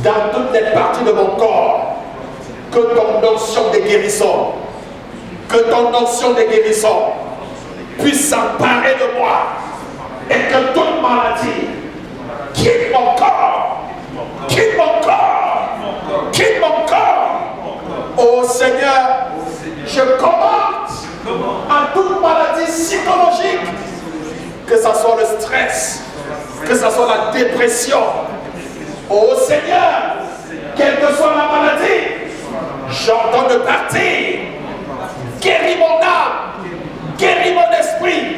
dans toutes les parties de mon corps, que ton onction de guérison, puisse s'emparer de moi et que toute maladie quitte mon corps. Oh Seigneur, je commande à toute maladie psychologique, que ce soit le stress, que ce soit la dépression. Oh Seigneur, quelle que soit la maladie, j'ordonne de partir. Guéris mon âme, guéris mon esprit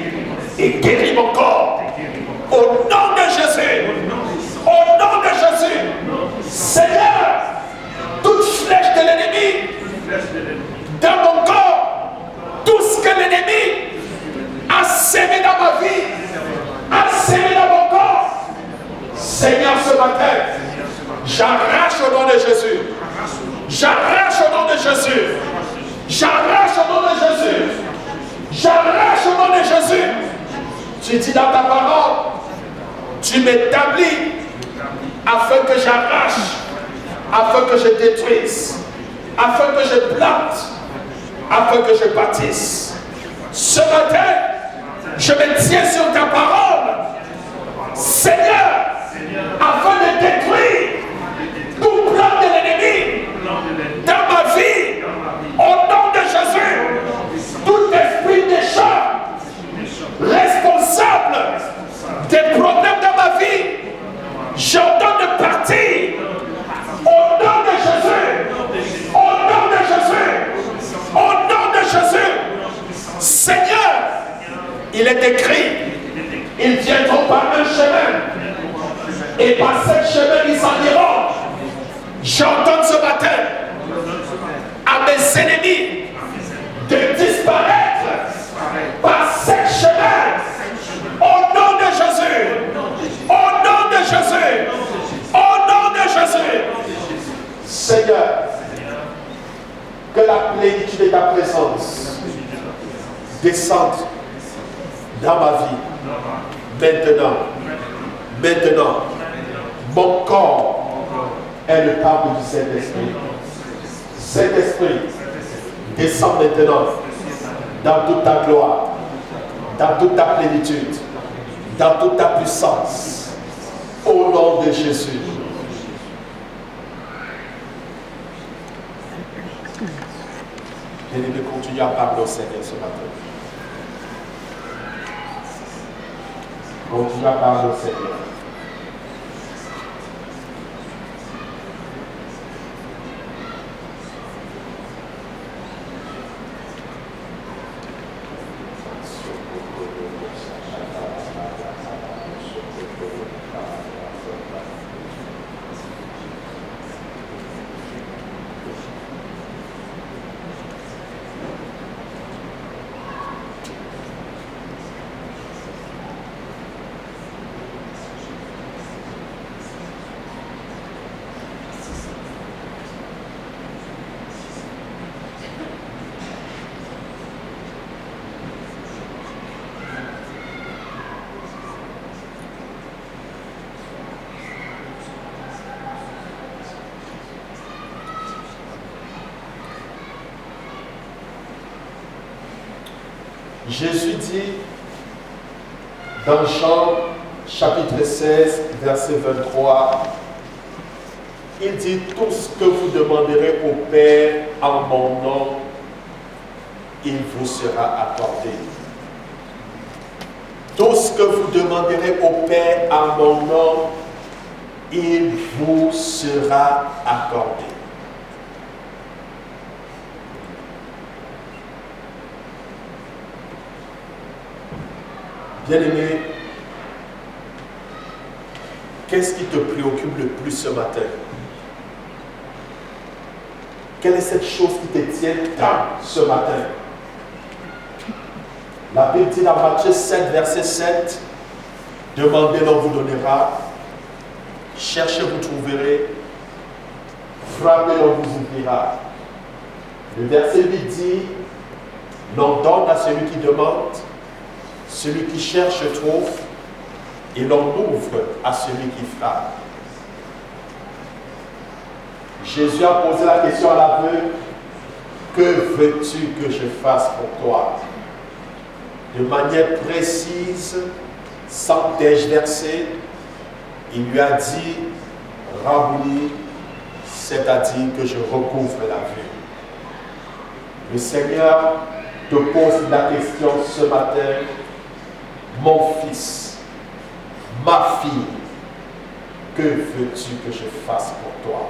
et guéris mon corps. Au nom de Jésus, au nom de Jésus, Seigneur, toute flèche de l'ennemi dans mon corps, tout ce que l'ennemi a sémé dans ma vie, a sémé dans mon corps, Seigneur, ce matin, j'arrache au nom de Jésus. J'arrache au nom de Jésus. J'arrache au nom de Jésus. J'arrache au nom de Jésus. Tu dis dans ta parole, tu m'établis afin que j'arrache, afin que je détruise, afin que je plante, afin que je bâtisse. Ce matin, je me tiens sur ta parole, Seigneur, afin de détruire tout plan de l'ennemi dans ma vie, au nom de Jésus. Tout esprit méchant, responsable des problèmes dans ma vie, j'ordonne de partir au nom de Jésus, au nom de Jésus, au nom de Jésus. Seigneur, il est écrit, ils viendront par un chemin et par ce chemin ils s'en iront. J'entends ce matin à mes ennemis de disparaître par ce chemin. Au nom de Jésus, au nom de Jésus, au nom de Jésus. Seigneur, que la plénitude de ta présence descende dans ma vie. Maintenant, mon corps est le temple du Saint-Esprit. Saint-Esprit, descends maintenant dans toute ta gloire, dans toute ta plénitude, dans toute ta puissance, au nom de Jésus. Bien-aimé, continue à parler au Seigneur ce matin. Continue à parler au Seigneur. Jésus dit dans Jean chapitre 16, verset 23, il dit « Tout ce que vous demanderez au Père en mon nom, il vous sera accordé. » Tout ce que vous demanderez au Père en mon nom, il vous sera accordé. Bien-aimé, qu'est-ce qui te préoccupe le plus ce matin? Quelle est cette chose qui te tient tant ce matin? La Bible dit dans Matthieu 7, verset 7, « Demandez, l'on vous donnera. Cherchez, vous trouverez. Frappez, l'on vous ouvrira. » Le verset 8 dit, « L'on donne à celui qui demande. Celui qui cherche trouve, et l'on ouvre à celui qui frappe. » Jésus a posé la question à l'aveugle, que veux-tu que je fasse pour toi? De manière précise, sans tergiverser, il lui a dit, Rabouni, c'est-à-dire que je recouvre la vue. Le Seigneur te pose la question ce matin, mon fils, ma fille, que veux-tu que je fasse pour toi?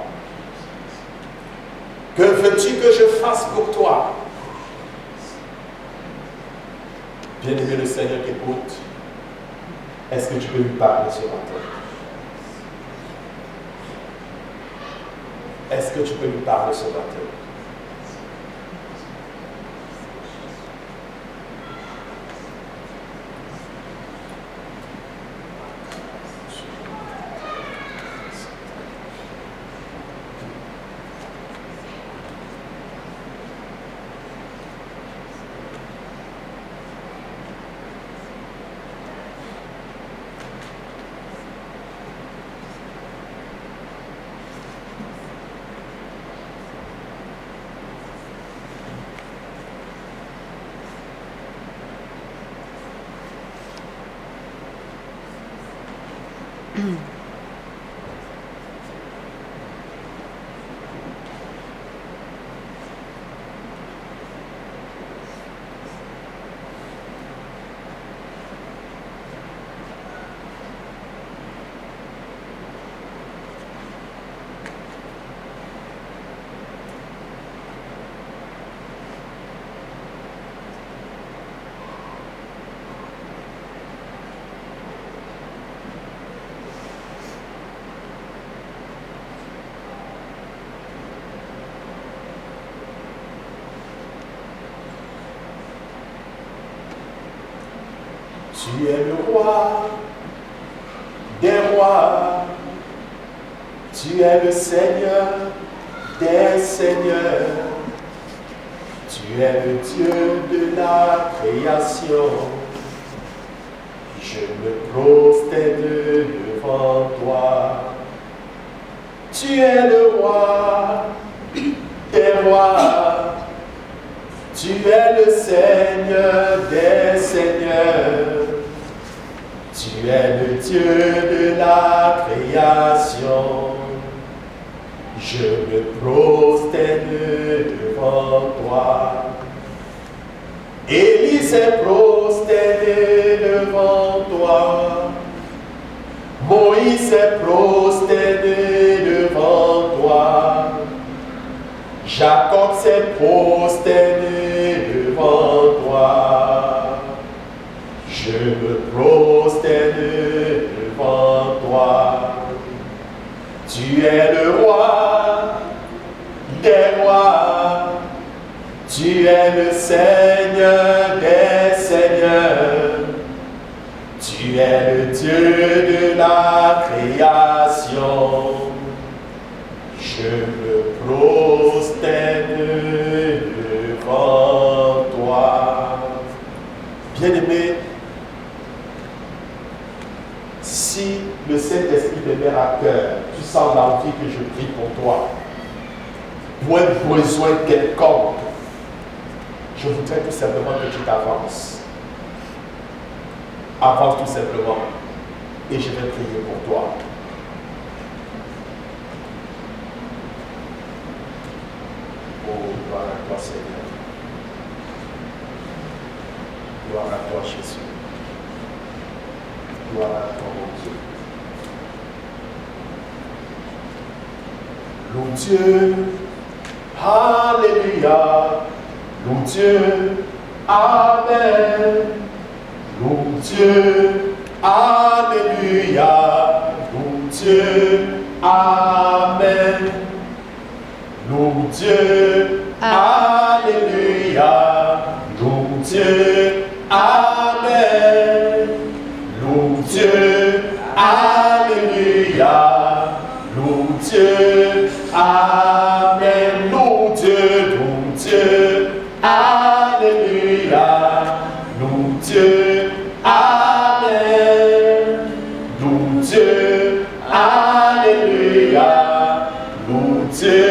Que veux-tu que je fasse pour toi? Bien-aimé, le Seigneur t'écoute. Est-ce que tu peux lui parler ce matin? Est-ce que tu peux lui parler ce matin? Tu es le roi des rois, tu es le Seigneur des seigneurs, tu es le Dieu de la création. Je me prosterne devant toi. Tu es le roi des rois, tu es le Seigneur des seigneurs. Tu es le Dieu de la création. Je me prosterne devant toi. Élie s'est prosterné devant toi. Moïse s'est prosterné devant toi. Jacob s'est prosterné devant toi. Je me prosterne devant toi. Tu es le roi des rois. Tu es le Seigneur des seigneurs. Tu es le Dieu de la création. Je me prosterne devant toi. Bien-aimé, si le Saint-Esprit te met à cœur, tu sens l'envie que je prie pour toi, pour un besoin quelconque, je voudrais tout simplement que tu t'avances. Avance tout simplement et je vais prier pour toi. Oh, gloire à toi, Seigneur. Gloire à toi, Jésus. Gloire à toi, mon Dieu. Loue Dieu. Alléluia. Loue Dieu. Amen. Loue Dieu. Alléluia. Loue Dieu. Amen. Loue Dieu. Alléluia. Loue Dieu. Amen. Loue Dieu. Alléluia. Loue Dieu. Amen. Loue Dieu. Loue Dieu. Alléluia. Loue Dieu. Amen. Loue Dieu. Alléluia. Loue Dieu.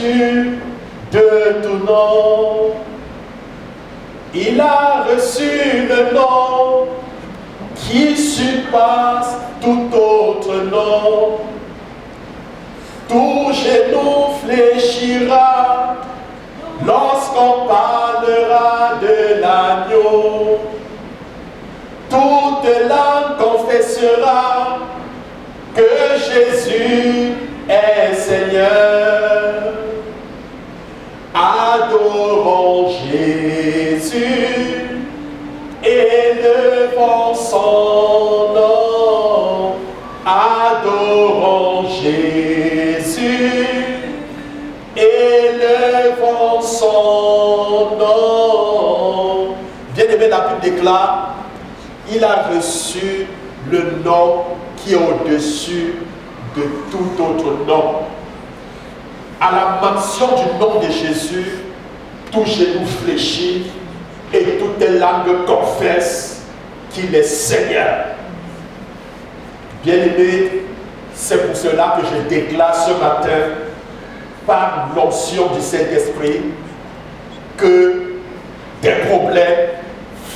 au-dessus de tout nom. Il a reçu le nom qui surpasse tout autre nom. Tout genou fléchira lorsqu'on parlera de l'agneau. Toute langue confessera que Jésus est Seigneur. Adorons Jésus, élevons son nom. Adorons Jésus, élevons son nom. Bien-aimé, la Bible déclare, il a reçu le nom qui est au-dessus de tout autre nom. À la mention du nom de Jésus, tout genou fléchit et toute langue confesse qu'il est Seigneur. Bien-aimé, c'est pour cela que je déclare ce matin, par l'onction du Saint-Esprit, que des problèmes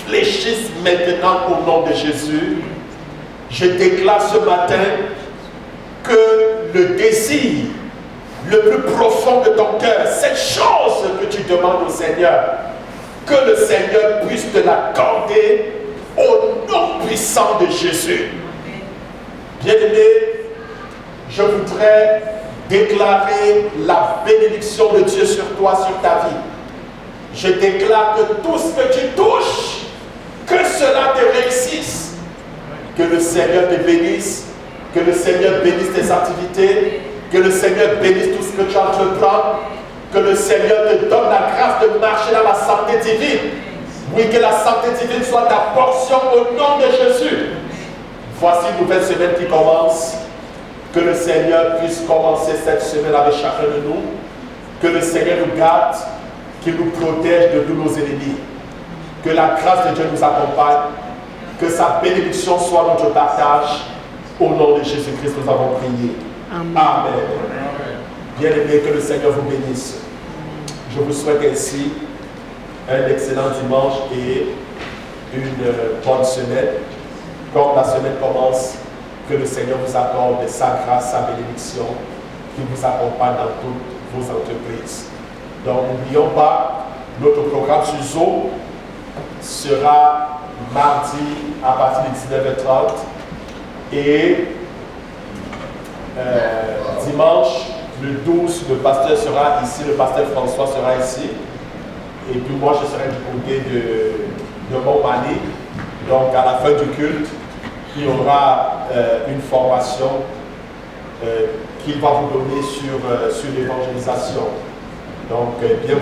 fléchissent maintenant au nom de Jésus. Je déclare ce matin que le désir le plus profond de ton cœur, cette chose que tu demandes au Seigneur, que le Seigneur puisse te l'accorder au nom puissant de Jésus. Bien-aimé, je voudrais déclarer la bénédiction de Dieu sur toi, sur ta vie. Je déclare que tout ce que tu touches, que cela te réussisse. Que le Seigneur te bénisse, que le Seigneur bénisse tes activités, que le Seigneur bénisse tout ce que tu entreprends, que le Seigneur te donne la grâce de marcher dans la santé divine. Oui, que la santé divine soit ta portion au nom de Jésus. Voici une nouvelle semaine qui commence. Que le Seigneur puisse commencer cette semaine avec chacun de nous. Que le Seigneur nous garde, qu'il nous protège de tous nos ennemis. Que la grâce de Dieu nous accompagne. Que sa bénédiction soit notre partage. Au nom de Jésus-Christ, nous avons prié. Amen. Amen. Bien-aimés, que le Seigneur vous bénisse. Je vous souhaite ainsi un excellent dimanche et une bonne semaine. Quand la semaine commence, que le Seigneur vous accorde sa grâce, sa bénédiction, qu'il vous accompagne dans toutes vos entreprises. Donc, n'oublions pas, notre programme sur Zoom sera mardi à partir de 19h30 et dimanche, le 12, le pasteur sera ici, le pasteur François sera ici. Et puis moi, je serai du côté de Montmagny. Donc, à la fin du culte, il y aura une formation qu'il va vous donner sur l'évangélisation. Donc, bien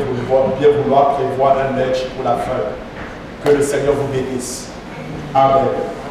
vouloir prévoir un match pour la fin. Que le Seigneur vous bénisse. Amen.